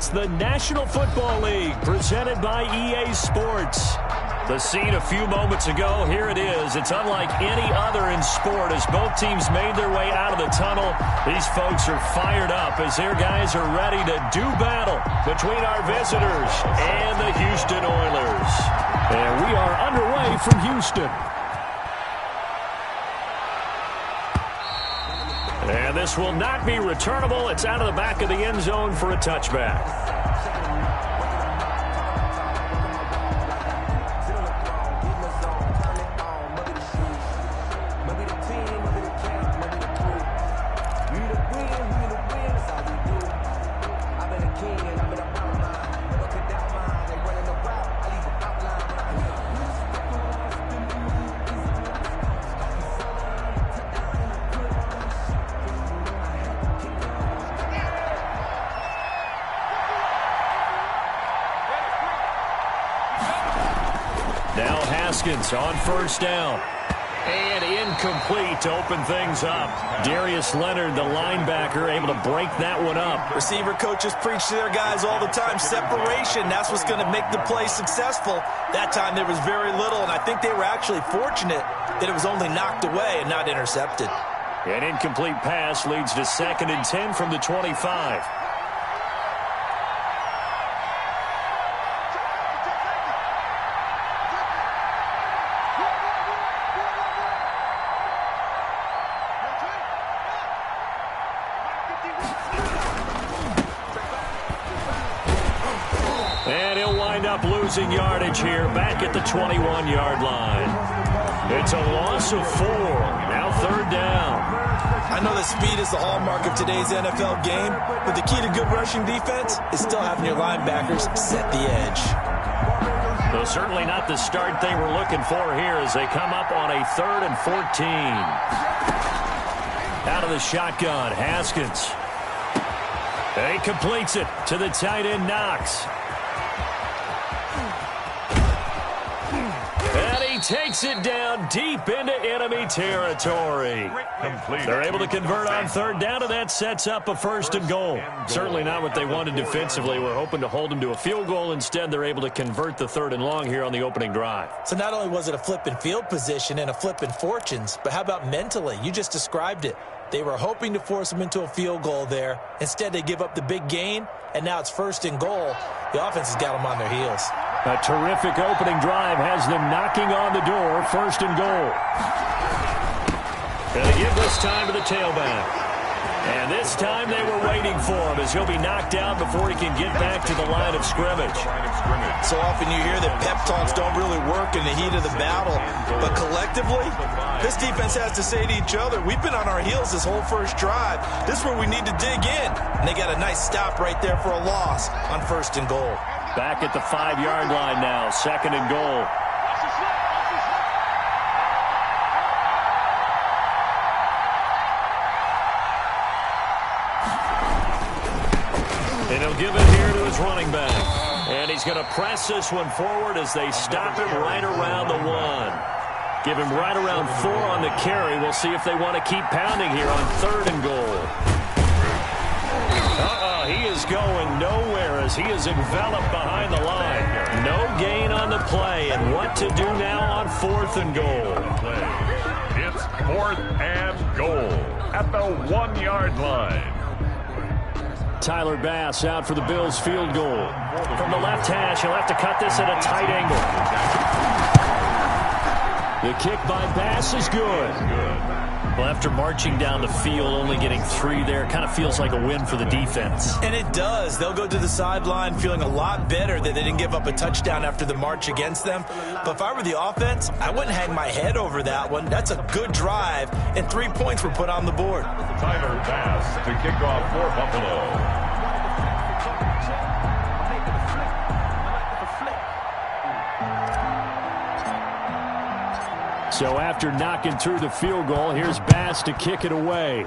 It's the National Football League presented by EA Sports. The scene a few moments ago, here it is. It's unlike any other in sport as both teams made their way out of the tunnel. These folks are fired up as their guys are ready to do battle between our visitors and the Houston Oilers. And we are underway from Houston. And this will not be returnable. It's out of the back of the end zone for a touchback. On first down. And incomplete to open things up. Darius Leonard, the linebacker, able to break that one up. Receiver coaches preach to their guys all the time. Separation, that's what's going to make the play successful. That time there was very little, and I think they were actually fortunate that it was only knocked away and not intercepted. An incomplete pass leads to 2nd and 10 from the 25. Losing yardage here back at the 21-yard line. It's a loss of 4. Now 3rd down. I know that speed is the hallmark of today's NFL game, but the key to good rushing defense is still having your linebackers set the edge. Well, certainly not the start they were looking for here as they come up on a 3rd and 14. Out of the shotgun, Haskins. He completes it to the tight end, Knox. Takes it down deep into enemy territory. They're able to convert on 3rd down, and that sets up a 1st and goal. Certainly not what they wanted defensively. We're hoping to hold them to a field goal. Instead, they're able to convert the 3rd and long here on the opening drive. So not only was it a flip in field position and a flip in fortunes, but how about mentally? You just described it. They were hoping to force them into a field goal there. Instead, they give up the big gain, and now it's 1st and goal. The offense has got them on their heels. A terrific opening drive has them knocking on the door. 1st and goal. And they give this time to the tailback. And this time they were waiting for him as he'll be knocked out before he can get back to the line of scrimmage. So often you hear that pep talks don't really work in the heat of the battle. But collectively, this defense has to say to each other, we've been on our heels this whole first drive. This is where we need to dig in. And they got a nice stop right there for a loss on 1st and goal. Back at the 5-yard line now, 2nd and goal. And he'll give it here to his running back. And he's going to press this one forward as they stop him right around the 1. Give him right around 4 on the carry. We'll see if they want to keep pounding here on 3rd and goal. He is going nowhere as he is enveloped behind the line. No gain on the play, and what to do now on 4th and goal. It's 4th and goal at the 1-yard line. Tyler Bass out for the Bills field goal. From the left hash, he'll have to cut this at a tight angle. The kick by Bass is good. Well, after marching down the field, only getting 3 there, kind of feels like a win for the defense. And it does. They'll go to the sideline feeling a lot better that they didn't give up a touchdown after the march against them. But if I were the offense, I wouldn't hang my head over that one. That's a good drive, and 3 points were put on the board. Tyler Bass to kick off for Buffalo. So after knocking through the field goal, here's Bass to kick it away.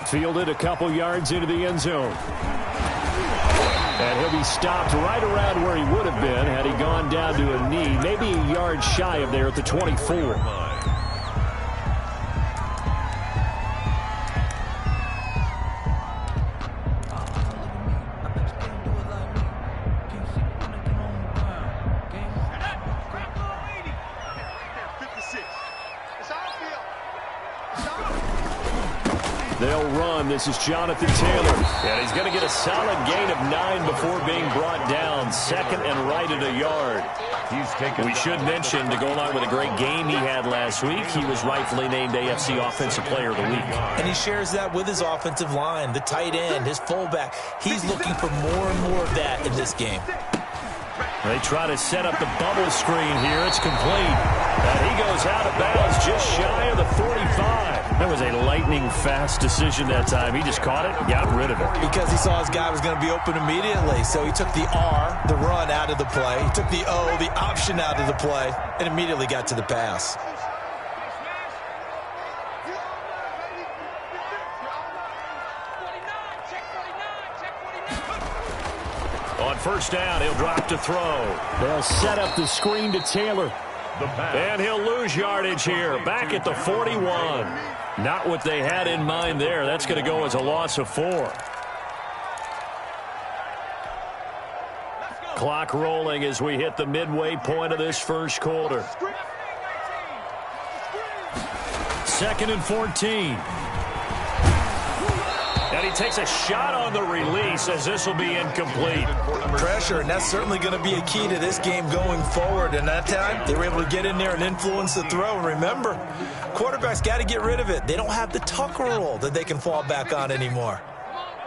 Fielded a couple yards into the end zone. And he'll be stopped right around where he would have been had he gone down to a knee, maybe a yard shy of there at the 24. run. This is Jonathan Taylor. And he's going to get a solid gain of 9 before being brought down. Second and right at a yard. We should mention, to go along with a great game he had last week, he was rightfully named AFC Offensive Player of the Week. And he shares that with his offensive line, the tight end, his fullback. He's looking for more and more of that in this game. They try to set up the bubble screen here. It's complete. And he goes out of bounds just shy of the 45. That was a lightning-fast decision that time. He just caught it and got rid of it. Because he saw his guy was going to be open immediately. So he took the R, the run, out of the play. He took the O, the option, out of the play, and immediately got to the pass. On first down, he'll drop to throw. They'll set up the screen to Taylor. And he'll lose yardage here, back at the 41. Not what they had in mind there. That's going to go as a loss of 4. Clock rolling as we hit the midway point of this first quarter. 2nd and 14. And he takes a shot on the release as this will be incomplete. Pressure, and that's certainly going to be a key to this game going forward. And that time, they were able to get in there and influence the throw. And remember, quarterbacks got to get rid of it. They don't have the tuck rule that they can fall back on anymore.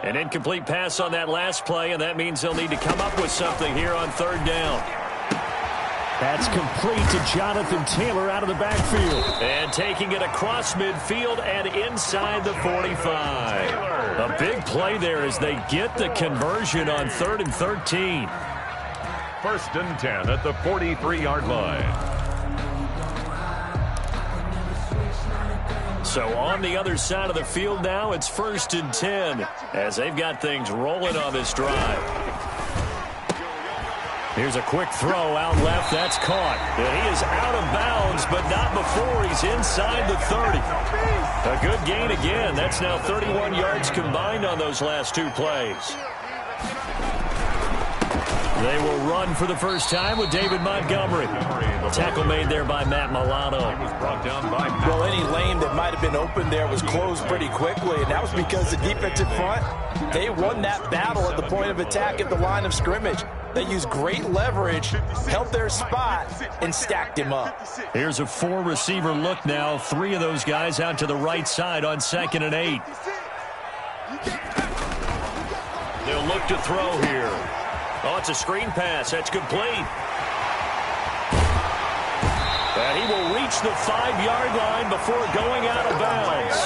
An incomplete pass on that last play, and that means they'll need to come up with something here on 3rd down. That's complete to Jonathan Taylor out of the backfield. And taking it across midfield and inside the 45. A big play there as they get the conversion on 3rd and 13. 1st and 10 at the 43-yard line. So on the other side of the field now, it's 1st and 10 as they've got things rolling on this drive. Here's a quick throw out left. That's caught. And he is out of bounds, but not before he's inside the 30. A good gain again. That's now 31 yards combined on those last 2 plays. They will run for the first time with David Montgomery. Tackle made there by Matt Milano. Well, any lane that might have been open there was closed pretty quickly, and that was because the defensive front, they won that battle at the point of attack at the line of scrimmage. They used great leverage, held their spot, and stacked him up. Here's a 4-receiver look now. 3 of those guys out to the right side on 2nd and 8. They'll look to throw here. Oh, it's a screen pass. That's complete. And he will reach the 5-yard line before going out of bounds.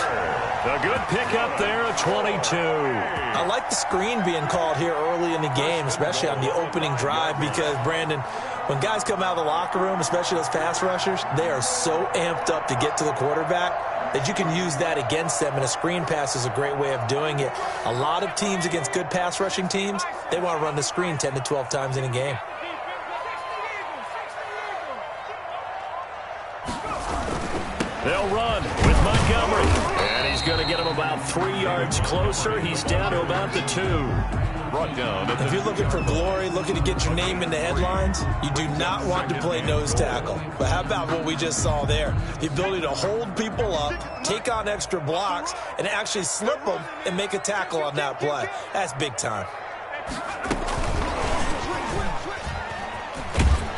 A good pickup there at 22. I like the screen being called here early in the game, especially on the opening drive, because, Brandon, when guys come out of the locker room, especially those pass rushers, they are so amped up to get to the quarterback that you can use that against them, and a screen pass is a great way of doing it. A lot of teams against good pass rushing teams, they want to run the screen 10 to 12 times in a game. They'll run with Montgomery. And he's going to get him about 3 yards closer. He's down to about the 2. Brought down. If you're looking for glory, looking to get your name in the headlines, you do not want to play nose tackle. But how about what we just saw there? The ability to hold people up, take on extra blocks, and actually slip them and make a tackle on that play. That's big time.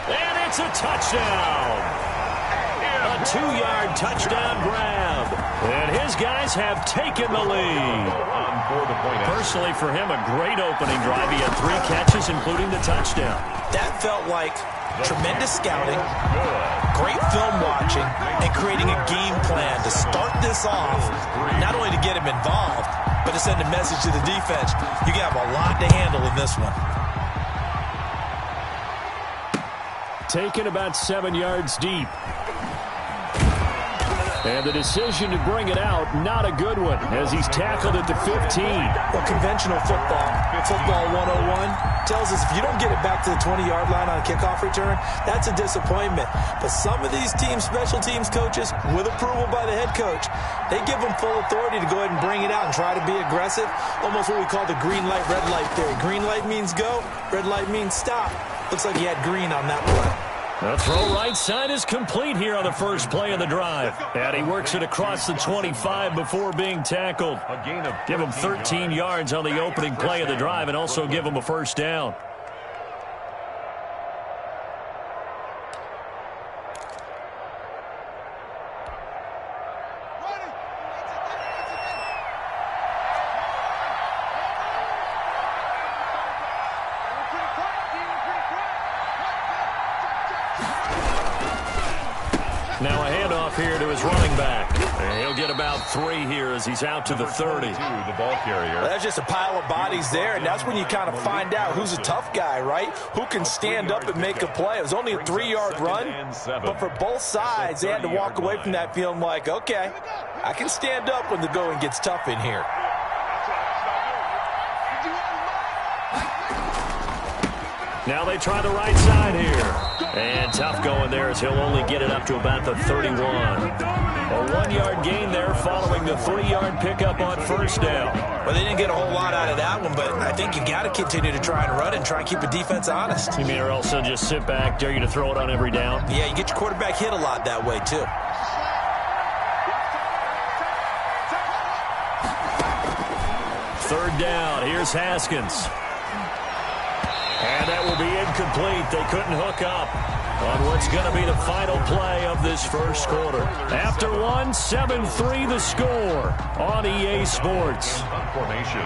And it's a touchdown. A 2-yard touchdown grab. And his guys have taken the lead. Personally, for him, a great opening drive. He had 3 catches, including the touchdown. That felt like tremendous scouting, great film watching, and creating a game plan to start this off, not only to get him involved, but to send a message to the defense. You have a lot to handle in this one. Taken about 7 yards deep. And the decision to bring it out, not a good one, as he's tackled at the 15. Well, conventional football 101, tells us if you don't get it back to the 20-yard line on a kickoff return, that's a disappointment. But some of these teams, special teams coaches, with approval by the head coach, they give them full authority to go ahead and bring it out and try to be aggressive, almost what we call the green light, red light theory. Green light means go, red light means stop. Looks like he had green on that play. The throw right side is complete here on the first play of the drive. And he works it across the 25 before being tackled. Give him 13 yards on the opening play of the drive and also give him a first down. Now a handoff here to his running back. And he'll get about 3 here as he's out to the 30. The ball carrier. That's just a pile of bodies there, and that's when you kind of find out who's a tough guy, right? Who can stand up and make a play. It was only a 3-yard run, but for both sides, they had to walk away from that feeling like, okay, I can stand up when the going gets tough in here. Now they try the right side here. And tough going there as he'll only get it up to about the 31. A 1-yard gain there following the 3-yard pickup on first down. Well, they didn't get a whole lot out of that one, but I think you got to continue to try and run and try and keep the defense honest. You mean or else they'll just sit back, dare you to throw it on every down? Yeah, you get your quarterback hit a lot that way, too. Third down. Here's Haskins. And that will be incomplete. They couldn't hook up on what's going to be the final play of this first quarter. After one, 7-3 the score on EA Sports. Formation.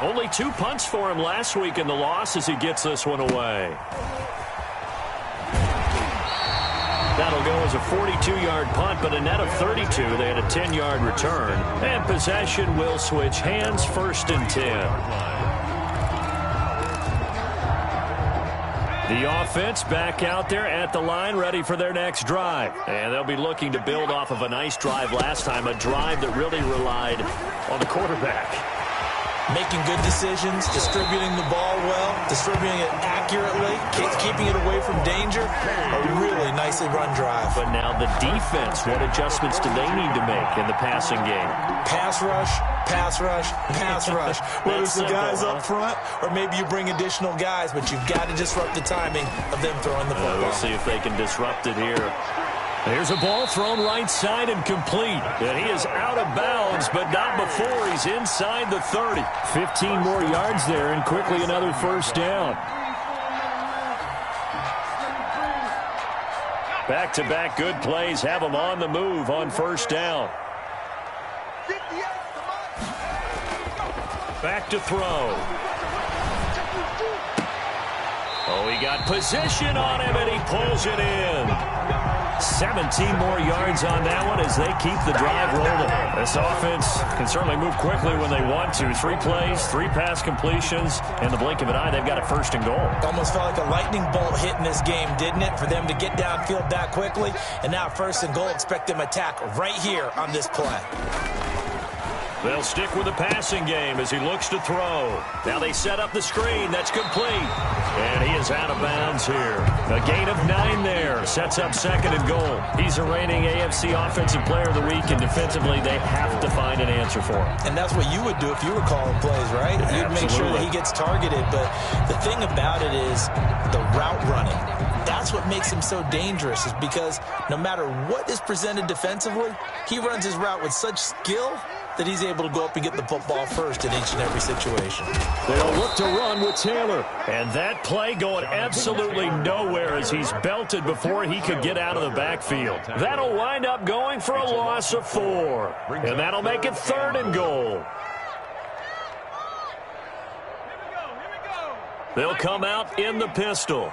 Only 2 punts for him last week in the loss as he gets this one away. That'll go as a 42-yard punt, but a net of 32. They had a 10-yard return. And possession will switch hands, 1st and 10. The offense back out there at the line, ready for their next drive. And they'll be looking to build off of a nice drive last time, a drive that really relied on the quarterback. Making good decisions, distributing the ball well, distributing it accurately, keeping it away from danger. A really nicely run drive. But now the defense, what adjustments do they need to make in the passing game? Pass rush, pass rush, pass rush. Whether it's the guys up front or maybe you bring additional guys, but you've got to disrupt the timing of them throwing the football. We'll see if they can disrupt it here. Here's a ball thrown right side and complete. And he is out of bounds, but not before he's inside the 30. 15 more yards there, and quickly another first down. Back-to-back good plays have him on the move on first down. Back to throw. Oh, he got position on him, and he pulls it in. 17 more yards on that one as they keep the drive rolling. This offense can certainly move quickly when they want to. 3 plays, 3 pass completions. In the blink of an eye, they've got a 1st and goal. Almost felt like a lightning bolt hit in this game, didn't it? For them to get downfield that quickly. And now 1st and goal, expect them to attack right here on this play. They'll stick with the passing game as he looks to throw. Now they set up the screen. That's complete. And he is out of bounds here. A gain of 9 there. Sets up 2nd and goal. He's a reigning AFC Offensive Player of the Week, and defensively they have to find an answer for him. And that's what you would do if you were calling plays, right? You'd make sure that he gets targeted. But the thing about it is the route running. That's what makes him so dangerous, is because no matter what is presented defensively, he runs his route with such skill that he's able to go up and get the football first in each and every situation. They'll look to run with Taylor. And that play going absolutely nowhere as he's belted before he could get out of the backfield. That'll wind up going for a loss of 4. And that'll make it 3rd and goal. They'll come out in the pistol.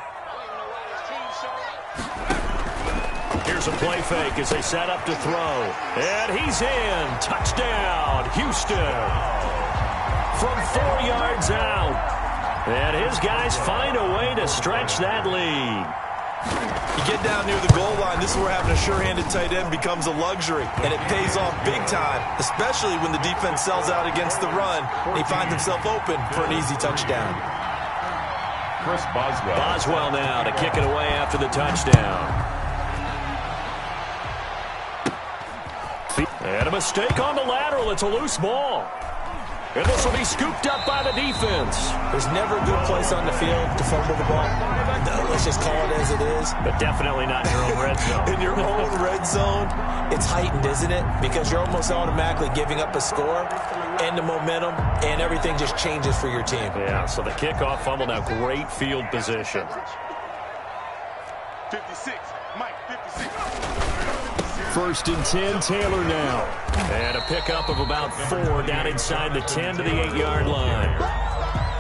Here's a play fake as they set up to throw. And he's in. Touchdown, Houston. From 4 yards out. And his guys find a way to stretch that lead. You get down near the goal line, this is where having a sure-handed tight end becomes a luxury. And it pays off big time, especially when the defense sells out against the run. And he finds himself open for an easy touchdown. Chris Boswell. Boswell now to kick it away after the touchdown. And a mistake on the lateral. It's a loose ball. And this will be scooped up by the defense. There's never a good place on the field to fumble the ball. No, let's just call it as it is. But definitely not in your own red zone. In your own red zone, it's heightened, isn't it? Because you're almost automatically giving up a score and the momentum, and everything just changes for your team. Yeah, so the kickoff fumble, now great field position. 56, Mike, 56. 1st and 10, Taylor now. And a pickup of about 4 down inside the 10 to the 8-yard line.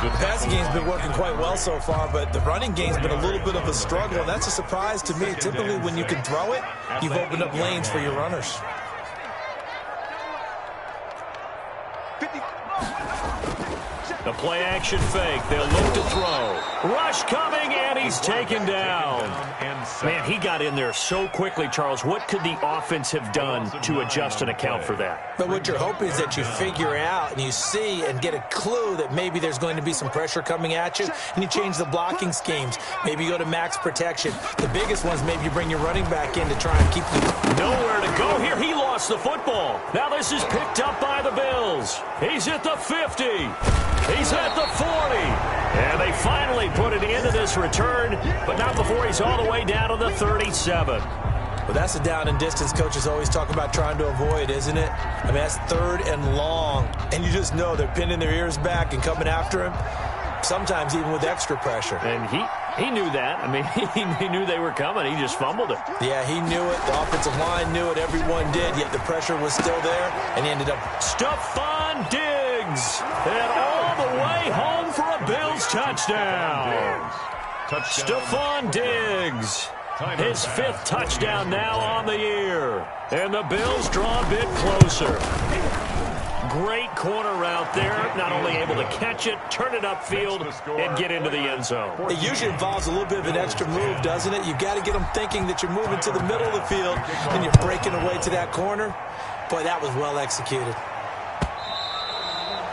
The passing game's been working quite well so far, but the running game's been a little bit of a struggle, and that's a surprise to me. Typically, when you can throw it, you've opened up lanes for your runners. The play-action fake. They'll look to throw. Rush coming, and he's taken down. Man, he got in there so quickly, Charles. What could the offense have done to adjust and account for that? But what you're hoping is that you figure out and you see and get a clue that maybe there's going to be some pressure coming at you, and you change the blocking schemes. Maybe you go to max protection. The biggest one's maybe you bring your running back in to try and keep you. Nowhere to go here. He lost the football. Now this is picked up by the Bills. He's at the 50. He's at the 40. And they finally put it into this return, but not before he's all the way down to the 37. Well, that's the down and distance coaches always talk about trying to avoid, isn't it? I mean, that's 3rd and long, and you just know they're pinning their ears back and coming after him, sometimes even with extra pressure. And he knew that. I mean, he knew they were coming. He just fumbled it. Yeah, he knew it. The offensive line knew it. Everyone did, yet the pressure was still there, and he ended up. Stephon Diggs, and all the way home for a Bills touchdown. Stephon Diggs. His 5th touchdown now on the year. And the Bills draw a bit closer. Great corner route there. Not only able to catch it, turn it upfield, and get into the end zone. It usually involves a little bit of an extra move, doesn't it? You've got to get them thinking that you're moving to the middle of the field, and you're breaking away to that corner. Boy, that was well executed.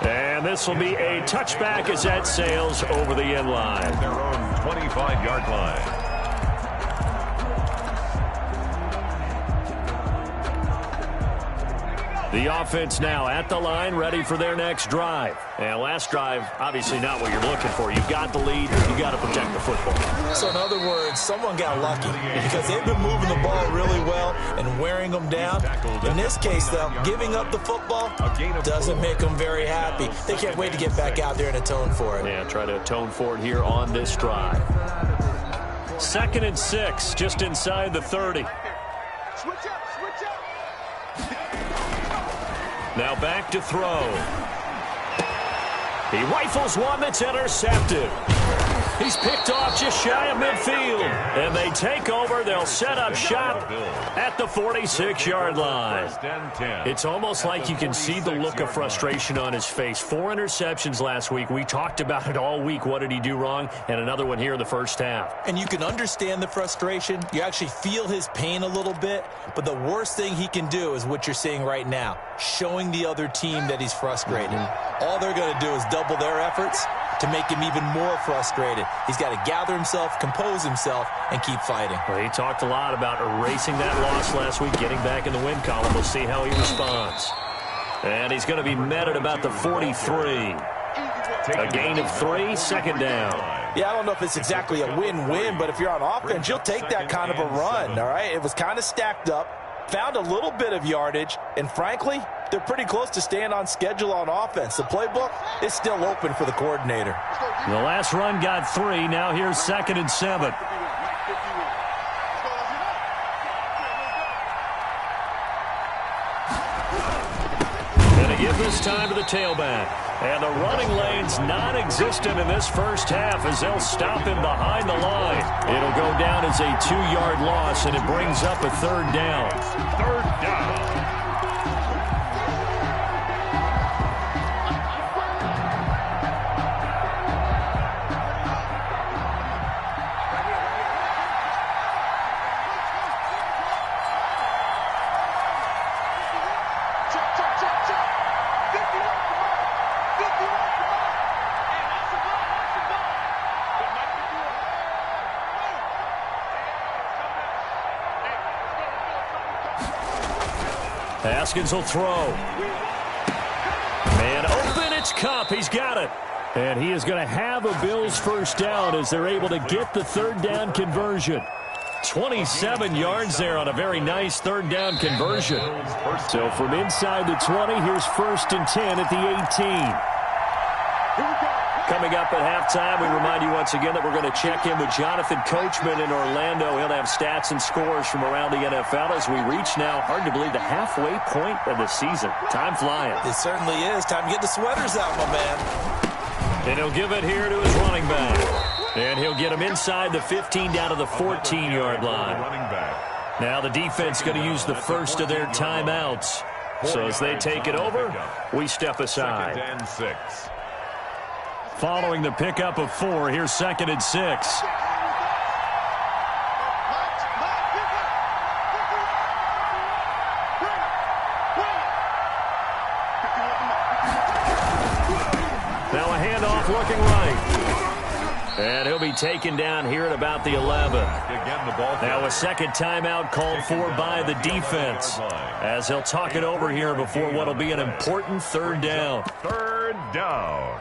And this will be a touchback as that sails over the end line. Their own 25-yard line. The offense now at the line, ready for their next drive. And last drive, obviously not what you're looking for. You've got the lead. You've got to protect the football. So in other words, someone got lucky because they've been moving the ball really well and wearing them down. In this case, though, giving up the football doesn't make them very happy. They can't wait to get back out there and atone for it. Yeah, try to atone for it here on this drive. 2nd and 6, just inside the 30. Switch up. Now back to throw. He rifles one that's intercepted. He's picked off just shy of midfield. And they take over. They'll set up shop at the 46-yard line. It's almost like you can see the look of frustration on his face. 4 interceptions last week. We talked about it all week. What did he do wrong? And another one here in the first half. And you can understand the frustration. You actually feel his pain a little bit. But the worst thing he can do is what you're seeing right now, showing the other team that he's frustrated. All they're going to do is double their efforts to make him even more frustrated. He's got to gather himself, compose himself, and keep fighting. Well, he talked a lot about erasing that loss last week, getting back in the win column. We'll see how he responds. And he's going to be met at about the 43. A gain of 3, 2nd down. Yeah, I don't know if it's exactly a win-win, but if you're on offense, you'll take that kind of a run, all right? It was kind of stacked up, found a little bit of yardage, and frankly, they're pretty close to staying on schedule on offense. The playbook is still open for the coordinator. The last run got 3. Now here's 2nd and 7. Going to give this time to the tailback. And the running lane's non-existent in this first half as they'll stop him behind the line. It'll go down as a 2-yard loss, and it brings up a 3rd down. 3rd down. Haskins will throw. Man open, it's Kupp. He's got it. And he is going to have a Bills first down as they're able to get the third down conversion. 27 yards there on a very nice third down conversion. So from inside the 20, here's 1st and 10 at the 18. Coming up at halftime, we remind you once again that we're going to check in with Jonathan Coachman in Orlando. He'll have stats and scores from around the NFL as we reach now, hard to believe, the halfway point of the season. Time flying. It certainly is. Time to get the sweaters out, my man. And he'll give it here to his running back. And he'll get him inside the 15 down to the 14-yard line. Now the defense going to use the first of their timeouts. So as they take it over, we step aside. 2nd and 6. Following the pickup of 4, here's 2nd and 6. Now a handoff looking right. And he'll be taken down here at about the 11. Now a second timeout called for by the defense as he'll talk it over here before what will be an important third down. 3rd down.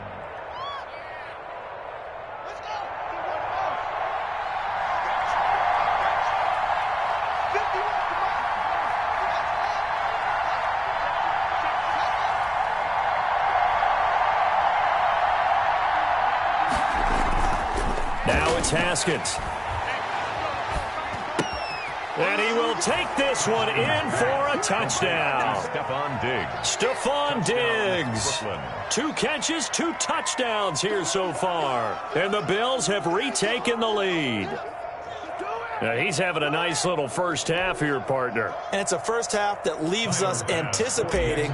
Now it's Haskins. And he will take this one in for a touchdown. Stephon Diggs. 2 catches, 2 touchdowns here so far. And the Bills have retaken the lead. Now he's having a nice little first half here, partner. And it's a first half that leaves us anticipating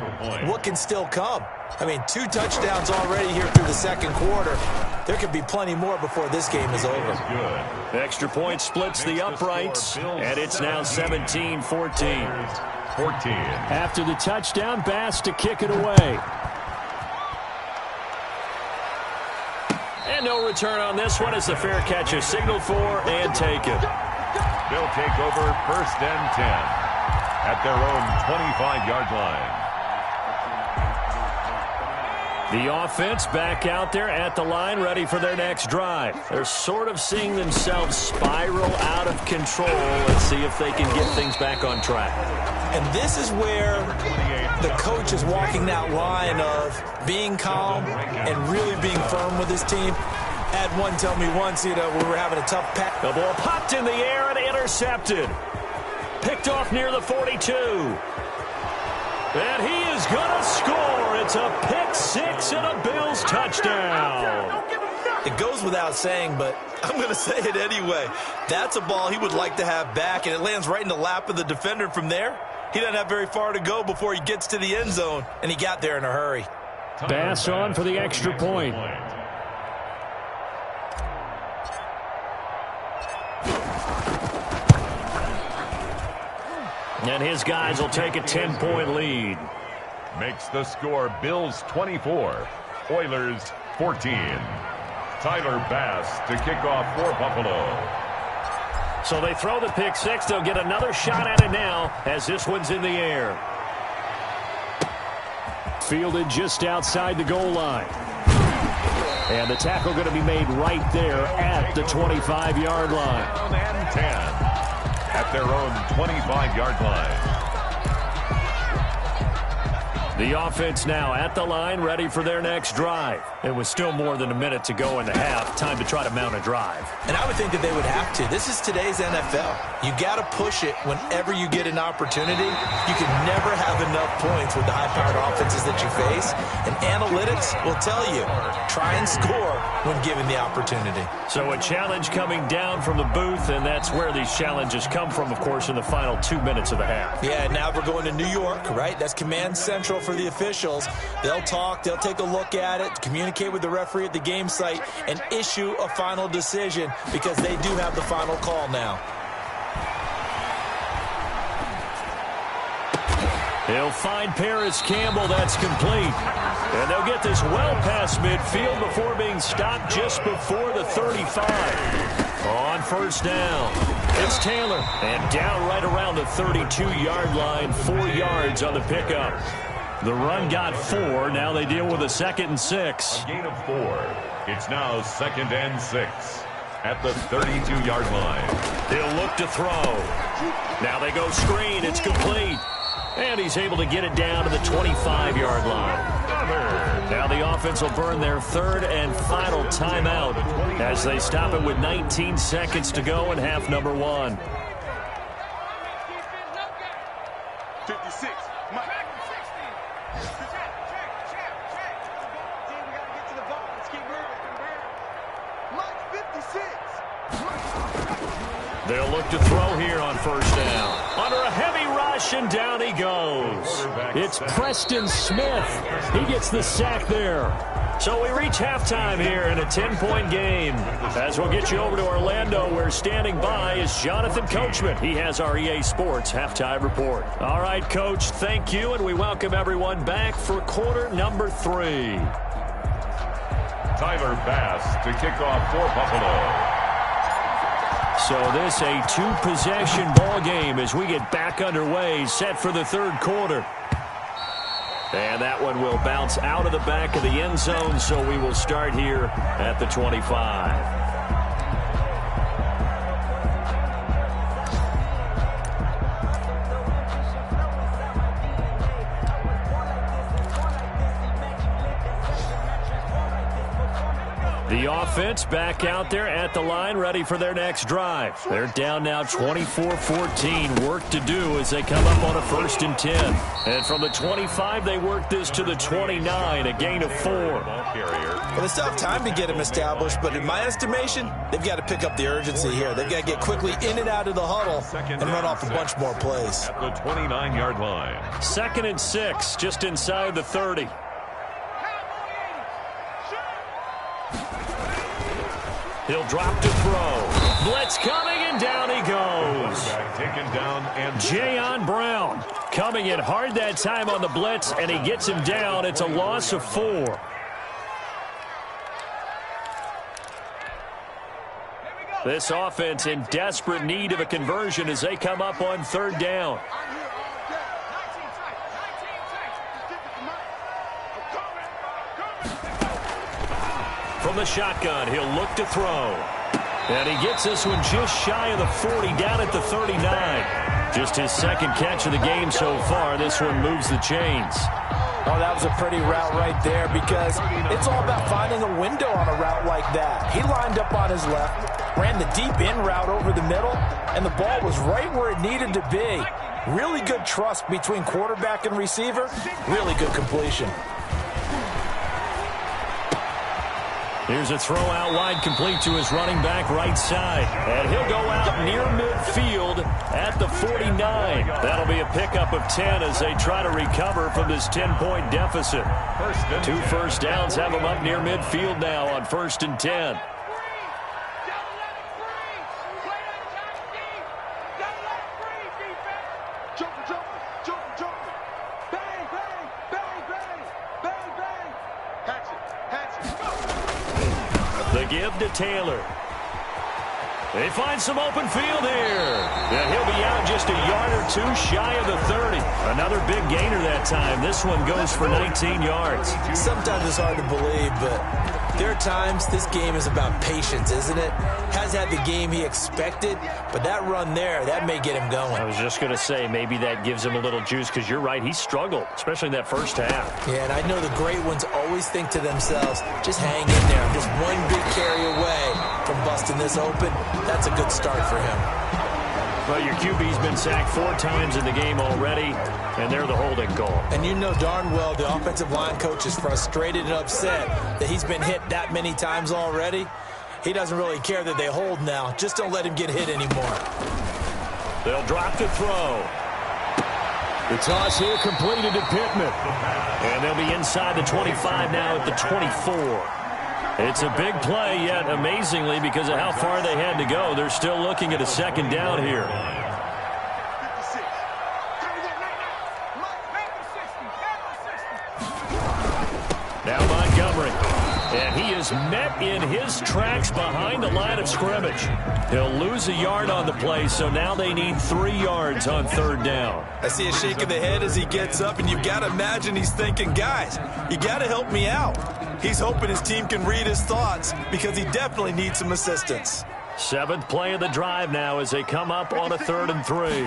what can still come. I mean, 2 touchdowns already here through the second quarter. There could be plenty more before this game is over. Extra point splits the uprights, and it's now 17-14. 14. After the touchdown, Bass to kick it away. And no return on this one as the fair catch is signaled for and taken. They'll take over 1st and 10 at their own 25-yard line. The offense back out there at the line, ready for their next drive. They're sort of seeing themselves spiral out of control. Let's see if they can get things back on track. And this is where the coach is walking that line of being calm and really being firm with his team. I had one tell me once, we were having a tough pack. The ball popped in the air and intercepted. Picked off near the 42. And he is going to score. It's a pick 6 and a Bills touchdown. It goes without saying, but I'm going to say it anyway. That's a ball he would like to have back, and it lands right in the lap of the defender from there. He doesn't have very far to go before he gets to the end zone, and he got there in a hurry. Bass on for the extra point. And his guys will take a 10-point lead. Makes the score Bills 24, Oilers 14. Tyler Bass to kick off for Buffalo. So they throw the pick 6. They'll get another shot at it now as this one's in the air. Fielded just outside the goal line. And the tackle going to be made right there at the 25-yard line. And 10 at their own 25-yard line. The offense now at the line, ready for their next drive. It was still more than a minute to go in the half. Time to try to mount a drive. And I would think that they would have to. This is today's NFL. You got to push it whenever you get an opportunity. You can never have enough points with the high-powered offenses that you face. And analytics will tell you, try and score when given the opportunity. So a challenge coming down from the booth, and that's where these challenges come from, of course, in the final 2 minutes of the half. Yeah, now we're going to New York, right? That's command central for the officials. They'll talk, they'll take a look at it, communicate with the referee at the game site, and issue a final decision because they do have the final call now. They'll find Paris Campbell. That's complete. And they'll get this well past midfield before being stopped just before the 35. On first down, it's Taylor. And down right around the 32-yard line, 4 yards on the pickup. The run got 4. Now they deal with a 2nd and 6. A gain of 4. It's now 2nd and 6 at the 32-yard line. He'll look to throw. Now they go screen. It's complete. And he's able to get it down to the 25-yard line. Now the offense will burn their 3rd and final timeout as they stop it with 19 seconds to go in half number 1. 56. Mike. They'll look to throw here on first down. Under a heavy rush, and down he goes. It's Preston Smith. He gets the sack there. So we reach halftime here in a 10-point game. As we'll get you over to Orlando, where standing by is Jonathan Coachman. He has our EA Sports halftime report. All right, Coach, thank you, and we welcome everyone back for quarter number 3. Tyler Bass to kick off for Buffalo. So this a 2-possession ball game as we get back underway, set for the 3rd quarter. And that one will bounce out of the back of the end zone, so we will start here at the 25. The offense back out there at the line, ready for their next drive. They're down now 24-14. Work to do as they come up on a 1st and 10. And from the 25, they work this to the 29, a gain of 4. Well, they still have time to get them established, but in my estimation, they've got to pick up the urgency here. They've got to get quickly in and out of the huddle and run off a bunch more plays. At the 29-yard line. 2nd and 6, just inside the 30. He'll drop to throw. Blitz coming, and down he goes. Taken down, and Jayon Brown coming in hard that time on the blitz, and he gets him down. It's a loss of 4. This offense in desperate need of a conversion as they come up on 3rd down. From the shotgun, he'll look to throw. And he gets this one just shy of the 40, down at the 39. Just his 2nd catch of the game so far. This one moves the chains. Oh, that was a pretty route right there, because it's all about finding a window on a route like that. He lined up on his left, ran the deep in route over the middle, and the ball was right where it needed to be. Really good trust between quarterback and receiver. Really good completion. Here's a throw out wide, complete to his running back right side. And he'll go out near midfield at the 49. That'll be a pickup of 10 as they try to recover from this 10-point deficit. 2 first downs have them up near midfield now on 1st and 10. The give to Taylor. They find some open field here. Yeah, he'll be out just a yard or 2 shy of the 30. Another big gainer that time. This one goes for 19 yards. Sometimes it's hard to believe, but there are times this game is about patience, isn't it? Has had the game he expected, but that run there, that may get him going. I was just going to say, maybe that gives him a little juice, because you're right, he struggled, especially in that first half. Yeah, and I know the great ones always think to themselves, just hang in there. I'm just one big carry away from busting this open. That's a good start for him. Well, your QB's been sacked 4 times in the game already, and they're the holding goal. And you know darn well the offensive line coach is frustrated and upset that he's been hit that many times already. He doesn't really care that they hold now. Just don't let him get hit anymore. They'll drop to throw. The toss here completed to Pittman. And they'll be inside the 25 now at the 24. It's a big play, yet amazingly, because of how far they had to go, they're still looking at a 2nd down here. Now Montgomery. And he is met in his tracks behind the line of scrimmage. He'll lose a yard on the play, so now they need 3 yards on 3rd down. I see a shake of the head as he gets up, and you've got to imagine he's thinking, guys, you got to help me out. He's hoping his team can read his thoughts because he definitely needs some assistance. 7th play of the drive now as they come up on a 3rd and 3.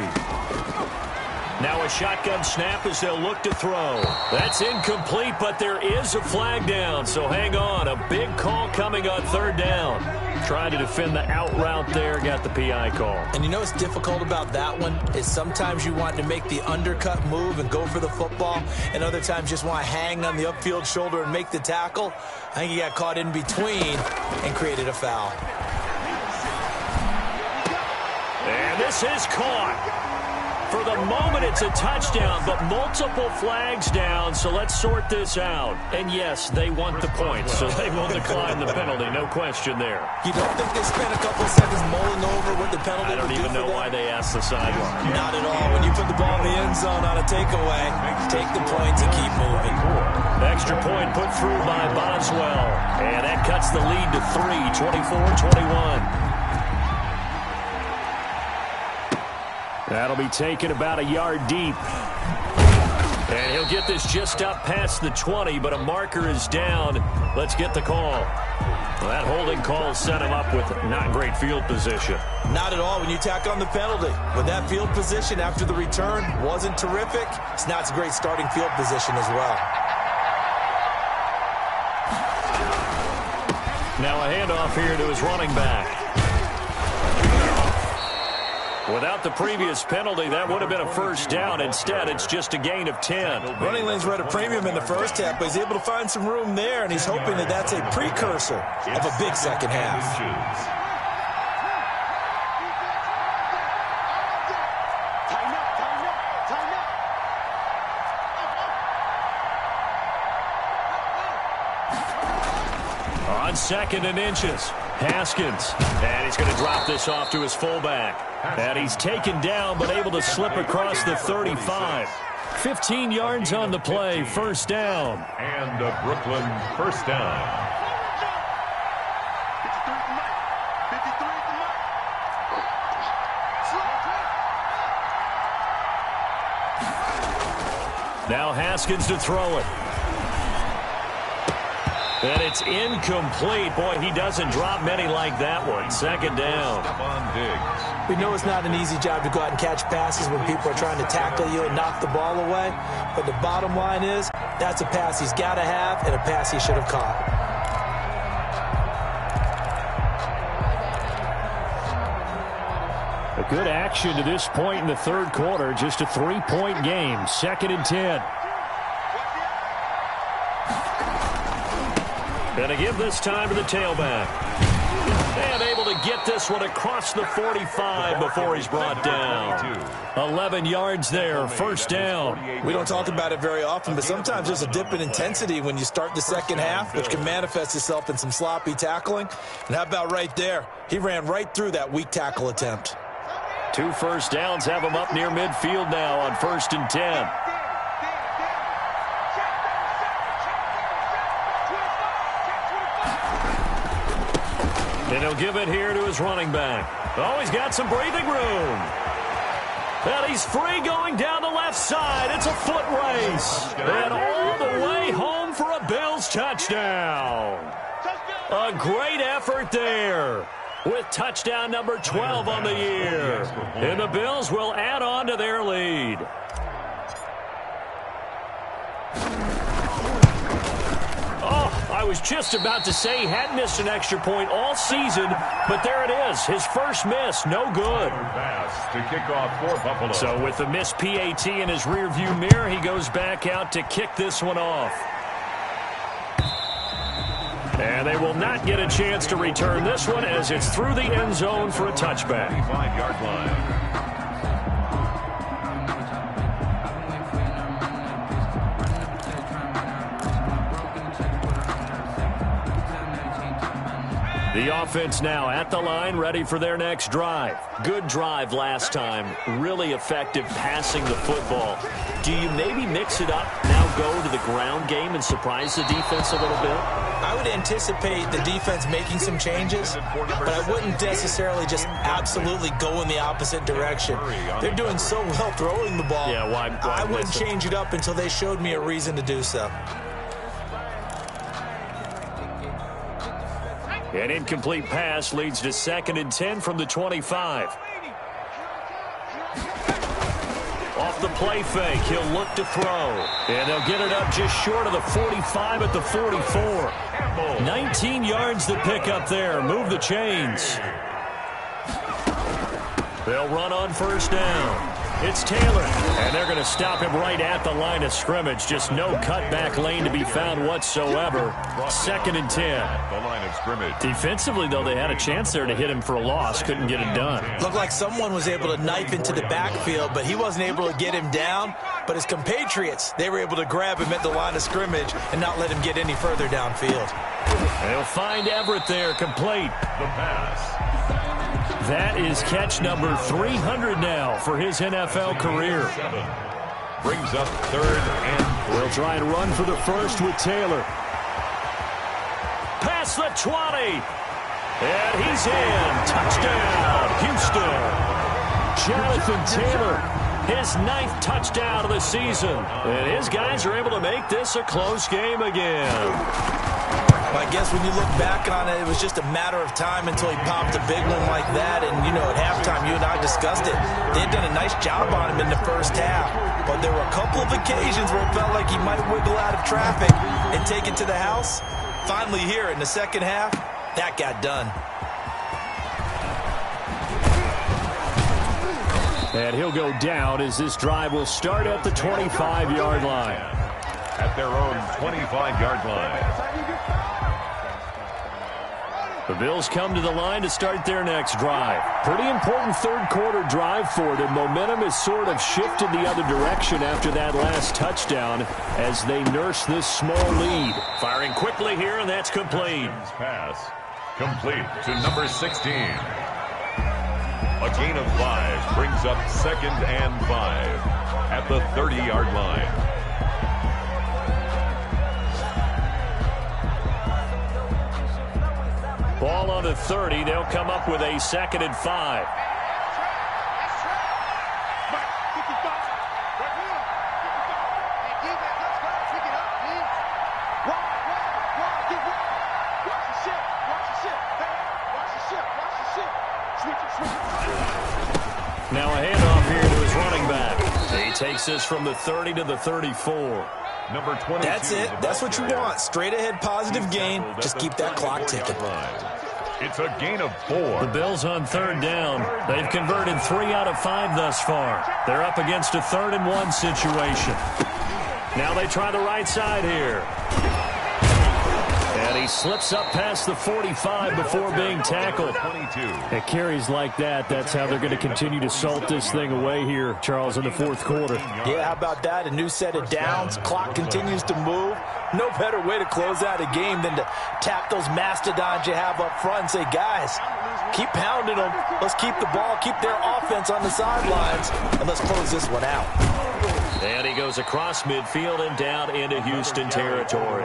Now a shotgun snap as they'll look to throw. That's incomplete, but there is a flag down, so hang on. A big call coming on 3rd down. Trying to defend the out route there, got the PI call. And you know what's difficult about that one is sometimes you want to make the undercut move and go for the football, and other times just want to hang on the upfield shoulder and make the tackle. I think he got caught in between and created a foul. And this is caught. For the moment, it's a touchdown, but multiple flags down, so let's sort this out. And yes, they want the points, so they will decline the penalty, no question there. You don't think they spent a couple seconds mulling over what the penalty I don't even know why they asked the sideline. Not at all. When you put the ball in the end zone on a takeaway, take the points and keep moving. Extra point put through by Boswell, and that cuts the lead to 3, 24-21. That'll be taken about a yard deep. And he'll get this just up past the 20, but a marker is down. Let's get the call. Well, that holding call set him up with not great field position. Not at all when you tack on the penalty. But that field position after the return wasn't terrific. It's not a great starting field position as well. Now a handoff here to his running back. Without the previous penalty, that would have been a 1st down. Instead, it's just a gain of 10. Running lanes were at a premium in the first half, but he's able to find some room there, and he's hoping that that's a precursor of a big second half. On 2nd and inches, Haskins. And he's going to drop this off to his fullback. And he's taken down, but able to slip across the 35. 15 yards on the play, 1st down. And a Brooklyn 1st down. Now Haskins to throw it. And it's incomplete. Boy, he doesn't drop many like that one. 2nd down. We know it's not an easy job to go out and catch passes when people are trying to tackle you and knock the ball away. But the bottom line is, that's a pass he's got to have and a pass he should have caught. A good action to this point in the 3rd quarter. Just a 3-point game. 2nd and 10. Gonna give this time to the tailback. And able to get this one across the 45 before he's brought down. 11 yards there, 1st down. We don't talk about it very often, but sometimes there's a dip in intensity when you start the second half, which can manifest itself in some sloppy tackling. And how about right there? He ran right through that weak tackle attempt. 2 1st downs have him up near midfield now on 1st and 10. And he'll give it here to his running back. Oh, he's got some breathing room. And he's free going down the left side. It's a foot race. And all the way home for a Bills touchdown. A great effort there with touchdown number 12 on the year. And the Bills will add on to their lead. I was just about to say he hadn't missed an extra point all season, but there it is. His first miss, no good. To kick off for Buffalo. So with the missed PAT in his rearview mirror, he goes back out to kick this one off. And they will not get a chance to return this one as it's through the end zone for a touchback. 5-yard line. The offense now at the line, ready for their next drive. Good drive last time. Really effective passing the football. Do you maybe mix it up, now go to the ground game and surprise the defense a little bit? I would anticipate the defense making some changes, but I wouldn't necessarily just absolutely go in the opposite direction. They're doing so well throwing the ball. Yeah, why I wouldn't change it up until they showed me a reason to do so. An incomplete pass leads to 2nd and 10 from the 25. Off the play fake, he'll look to throw. And they'll get it up just short of the 45 at the 44. 19 yards to pick up there. Move the chains. They'll run on 1st down. It's Taylor, and they're going to stop him right at the line of scrimmage. Just no cutback lane to be found whatsoever. 2nd and 10. The line of scrimmage. Defensively, though, they had a chance there to hit him for a loss. Couldn't get it done. Looked like someone was able to knife into the backfield, but he wasn't able to get him down. But his compatriots, they were able to grab him at the line of scrimmage and not let him get any further downfield. They'll find Everett there, complete. The pass. That is catch number 300 now for his NFL career. Brings up 3rd and 3. We'll try and run for the first with Taylor. Past the 20. And he's in. Touchdown, Houston. Jonathan Taylor, his 9th touchdown of the season. And his guys are able to make this a close game again. I guess when you look back on it, it was just a matter of time until he popped a big one like that. And, you know, at halftime, you and I discussed it. They had done a nice job on him in the first half. But there were a couple of occasions where it felt like he might wiggle out of traffic and take it to the house. Finally here in the second half, that got done. And he'll go down as this drive will start at the 25-yard line. At their own 25-yard line. The Bills come to the line to start their next drive. Pretty important 3rd quarter drive for them. Momentum has sort of shifted the other direction after that last touchdown as they nurse this small lead. Firing quickly here, and that's complete. Pass complete to number 16. A gain of 5 brings up 2nd and 5 at the 30-yard line. Ball on the 30. They'll come up with a 2nd and 5. Now a handoff here to his running back. He takes this from the 30 to the 34. Number 22. That's it. That's what you want. Straight ahead positive gain. Just keep that clock ticking. It's a gain of 4. The Bills on 3rd down. They've converted 3 out of 5 thus far. They're up against a 3rd and 1 situation. Now they try the right side here. And he slips up past the 45 before being tackled. At carries like that, that's how they're going to continue to salt this thing away here, Charles, in the 4th quarter. Yeah, how about that? A new set of downs. Clock continues to move. No better way to close out a game than to tap those mastodons you have up front and say, guys, keep pounding them. Let's keep the ball, keep their offense on the sidelines, and let's close this one out. And he goes across midfield and down into Houston territory.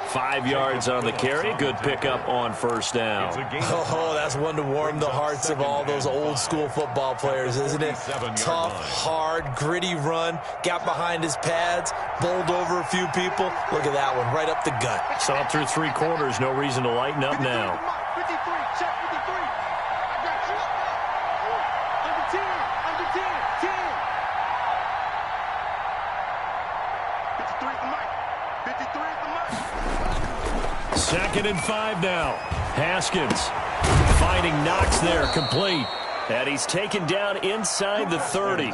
5 yards on the carry. Good pickup on 1st down. Oh, that's one to warm the hearts of all those old school football players, isn't it? Tough, hard, gritty run. Got behind his pads, bowled over a few people. Look at that one, right up the gut. Saw it through 3 quarters. No reason to lighten up now. 53, check 53. I got you. Under 10, under 10, 10. 53 is the mic. 53 is the mic. 2nd and 5 now. Haskins finding Knox there, complete. And he's taken down inside the 30.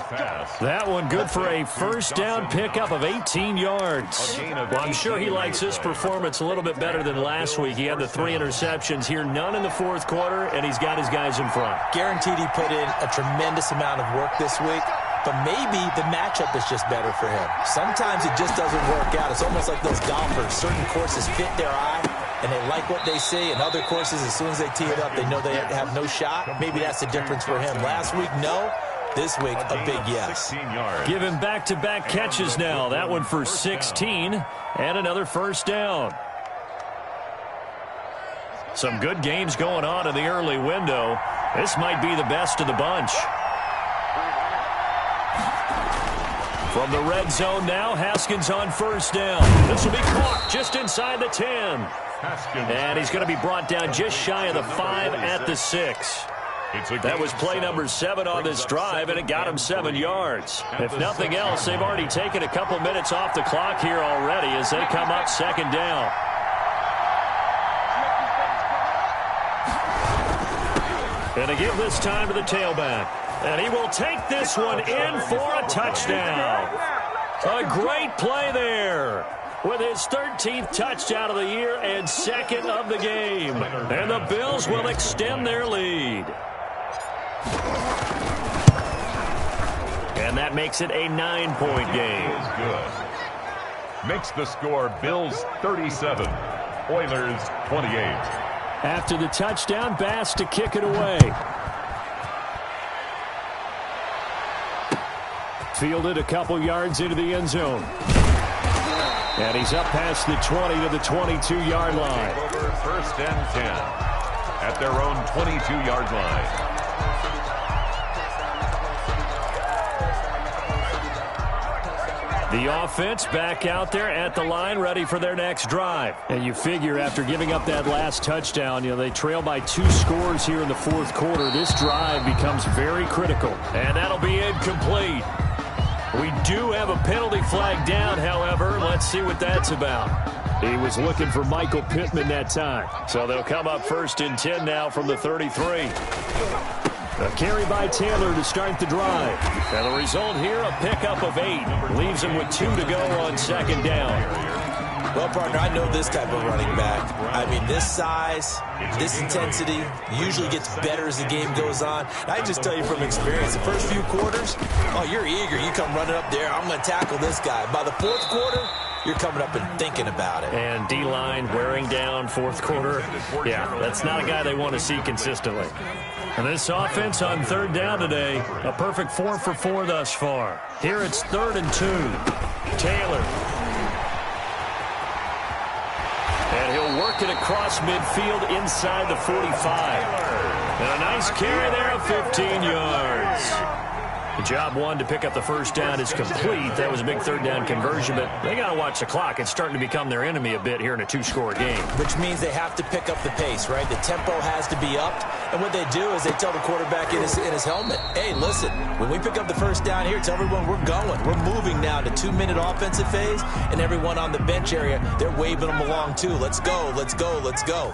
That one good for a 1st down pickup of 18 yards. Well, I'm sure he likes this performance a little bit better than last week. He had the 3 interceptions here, none in the 4th quarter, and he's got his guys in front. Guaranteed he put in a tremendous amount of work this week. But maybe the matchup is just better for him. Sometimes it just doesn't work out. It's almost like those golfers. Certain courses fit their eye, and they like what they see. And other courses, as soon as they tee it up, they know they have no shot. Maybe that's the difference for him. Last week, no. This week, a big yes. 16 yards. Give him back-to-back catches now. That one for 16 and another first down. Some good games going on in the early window. This might be the best of the bunch. From the red zone now, Haskins on first down. This will be caught just inside the 10. And he's going to be brought down just shy of the 5 at the 6. That was play number 7 on this drive, and it got him 7 yards. If nothing else, they've already taken a couple minutes off the clock here already as they come up second down. And to give this time to the tailback. And he will take this one in for a touchdown. A great play there with his 13th touchdown of the year and second of the game. And the Bills will extend their lead. And that makes it a 9-point game. Good. Makes the score Bills 37, Oilers 28. After the touchdown, Bass to kick it away. Fielded a couple yards into the end zone. And he's up past the 20 to the 22-yard line. Over first and 10 at their own 22-yard line. The offense back out there at the line, ready for their next drive. And you figure after giving up that last touchdown, they trail by 2 scores here in the fourth quarter. This drive becomes very critical. And that'll be incomplete. We do have a penalty flag down, however. Let's see what that's about. He was looking for Michael Pittman that time. So they'll come up first and 10 now from the 33. A carry by Taylor to start the drive. And the result here, a pickup of 8. Leaves him with 2 to go on second down. Well, partner, I know this type of running back. I mean, this size, this intensity usually gets better as the game goes on. And I just tell you from experience, the first few quarters, oh, you're eager. You come running up there, I'm going to tackle this guy. By the fourth quarter, you're coming up and thinking about it. And D-line wearing down fourth quarter. Yeah, that's not a guy they want to see consistently. And this offense on third down today, a perfect 4 for 4 thus far. Here it's 3rd and 2. Taylor. And he'll work it across midfield inside the 45. And a nice carry there of 15 yards. The job one to pick up the first down is complete. That was a big third down conversion, but they got to watch the clock. It's starting to become their enemy a bit here in a 2-score game. Which means they have to pick up the pace, right? The tempo has to be upped. And what they do is they tell the quarterback in his helmet, hey, listen, when we pick up the first down here, tell everyone we're going. We're moving now to 2-minute offensive phase, and everyone on the bench area, they're waving them along too. Let's go, let's go, let's go.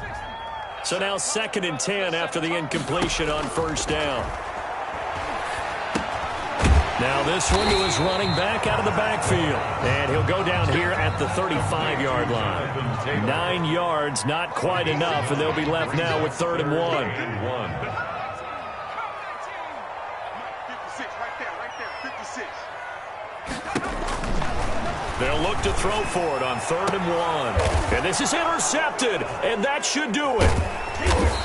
So now 2nd and 10 after the incompletion on first down. Now this one to his running back out of the backfield. And he'll go down here at the 35-yard line. 9 yards, not quite enough, and they'll be left now with 3rd and 1. 56, right there, 56. They'll look to throw for it on 3rd and 1. And this is intercepted, and that should do it.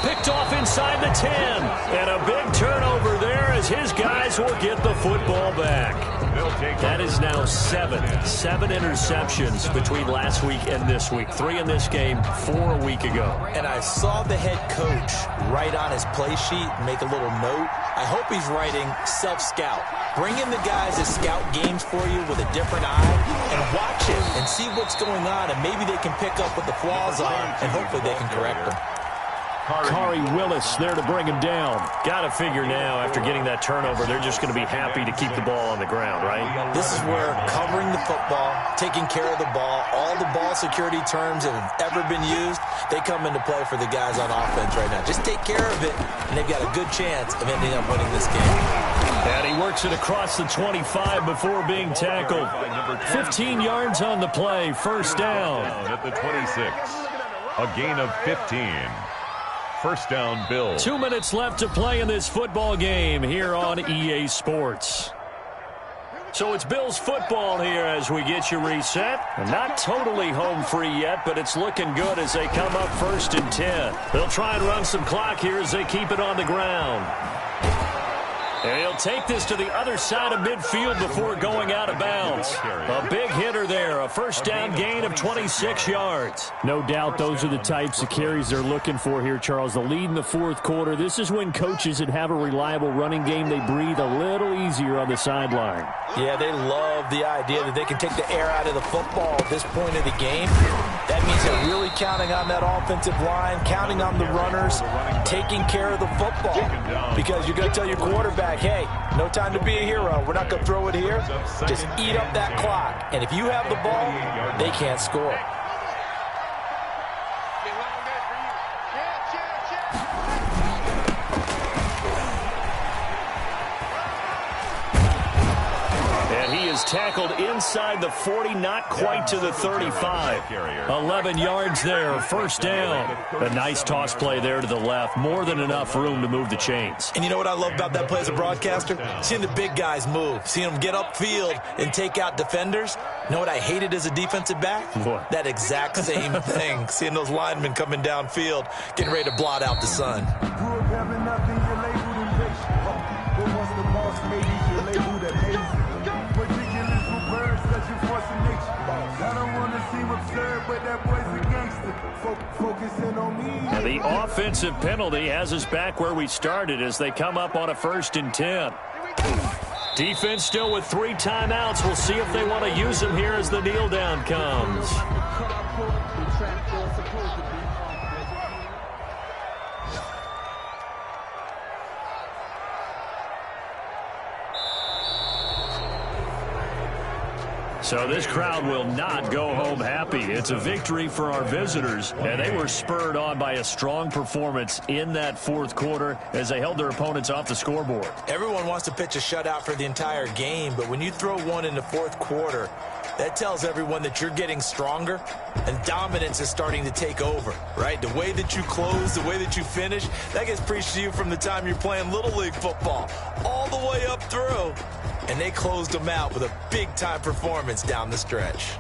Picked off inside the 10. And a big turnover there as his guys will get the football back. That is now 7 interceptions between last week and this week. 3 in this game, 4 a week ago. And I saw the head coach write on his play sheet, make a little note. I hope he's writing self-scout. Bring in the guys that scout games for you with a different eye and watch it and see what's going on, and maybe they can pick up what the flaws are, and hopefully they can correct them. Kari Willis there to bring him down. Got to figure now, after getting that turnover, they're just going to be happy to keep the ball on the ground, right? This is where covering the football, taking care of the ball, all the ball security terms that have ever been used, they come into play for the guys on offense right now. Just take care of it, and they've got a good chance of ending up winning this game. And he works it across the 25 before being tackled. 15 yards on the play, first down. At the 26, a gain of 15. First down, Bills. 2 minutes left to play in this football game here on EA Sports. So it's Bills football here as we get you reset. Not totally home free yet, but it's looking good as they come up 1st and 10. They'll try and run some clock here as they keep it on the ground. And he'll take this to the other side of midfield before going out of bounds. A big hitter there, a first down gain of 26 yards. No doubt those are the types of carries they're looking for here, Charles. The lead in the fourth quarter. This is when coaches that have a reliable running game, they breathe a little easier on the sideline. Yeah, they love the idea that they can take the air out of the football at this point of the game. That means they're really counting on that offensive line, counting on the runners, taking care of the football. Because you're going to tell your quarterback, hey, no time to be a hero. We're not going to throw it here. Just eat up that clock. And if you have the ball, they can't score. He is tackled inside the 40, not quite to the 35. 11 yards there, first down. A nice toss play there to the left. More than enough room to move the chains. And you know what I love about that play as a broadcaster? Seeing the big guys move. Seeing them get upfield and take out defenders. You know what I hated as a defensive back? What? That exact same thing. Seeing those linemen coming downfield, getting ready to blot out the sun. And the offensive penalty has us back where we started as they come up on a 1st and 10. Defense still with 3 timeouts. We'll see if they want to use them here as the kneel down comes. So this crowd will not go home happy. It's a victory for our visitors, and they were spurred on by a strong performance in that fourth quarter as they held their opponents off the scoreboard. Everyone wants to pitch a shutout for the entire game, but when you throw one in the fourth quarter, that tells everyone that you're getting stronger and dominance is starting to take over, right? The way that you close, the way that you finish, that gets preached to you from the time you're playing Little League football all the way up through. And they closed them out with a big-time performance down the stretch.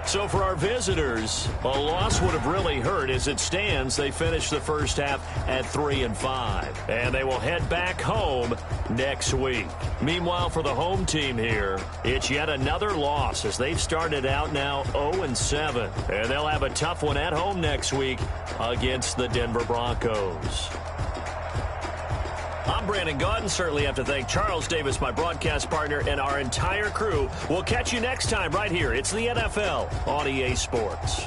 So for our visitors, a loss would have really hurt. As it stands, they finished the first half at 3-5. And they will head back home next week. Meanwhile, for the home team here, it's yet another loss as they've started out now 0-7. And they'll have a tough one at home next week against the Denver Broncos. I'm Brandon Gaudin. Certainly have to thank Charles Davis, my broadcast partner, and our entire crew. We'll catch you next time right here. It's the NFL on EA Sports.